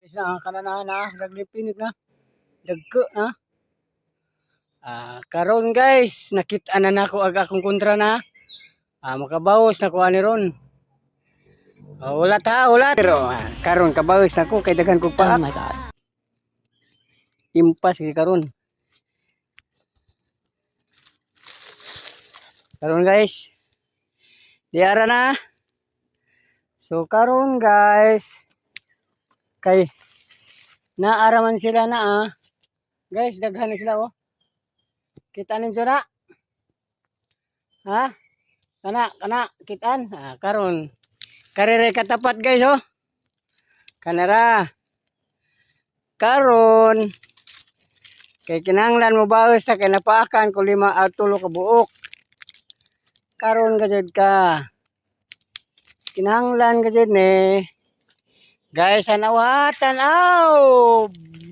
Isa kanana na naglipinig na. Dagko na. Karon guys, nakita na nako akong kontra na. Makabawas na ko ani ron. Ulat ha, ulat. Pero karon kabawas na ko kay daghan kog paak. Oh my God. Impas kay karon. Karon guys. Diara na. So karon guys, kay naaraman sila na Guys, daghan na sila Kita ninyo na. Ha? Kana kitaan. Karon. Karere katapat guys Kanara. Karon. Kay kinahanglan mo bawas sa kay napaakan ko 5 at 3 ka buok. Karon gajud ka. Kinahanglan gajud ni. Guys, anawatan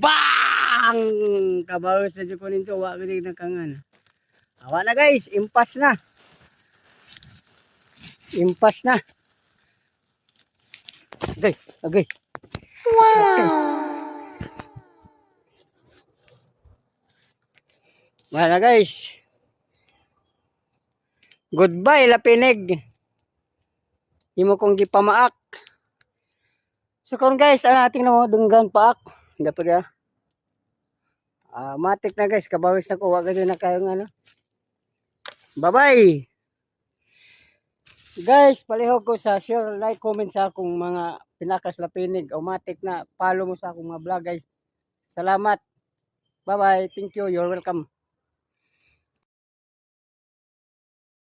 bang! Kabawas na dyan ko ninyo. Wa gajud na kangan. Awa na guys. Impas na. Impas na. Okay. Wow. Wala guys. Goodbye lapinig. Imo kong gipamaak. So karon guys, tingnan mo dunggan paak. Dapat matik na guys, kabawis na ko. Wa gani na kayo Bye-bye. Guys, palihog ko sa share, like, comment sa akong mga pinakas lapinig. Matik na follow mo sa akong mga vlog guys. Salamat. Bye-bye. Thank you. You're welcome.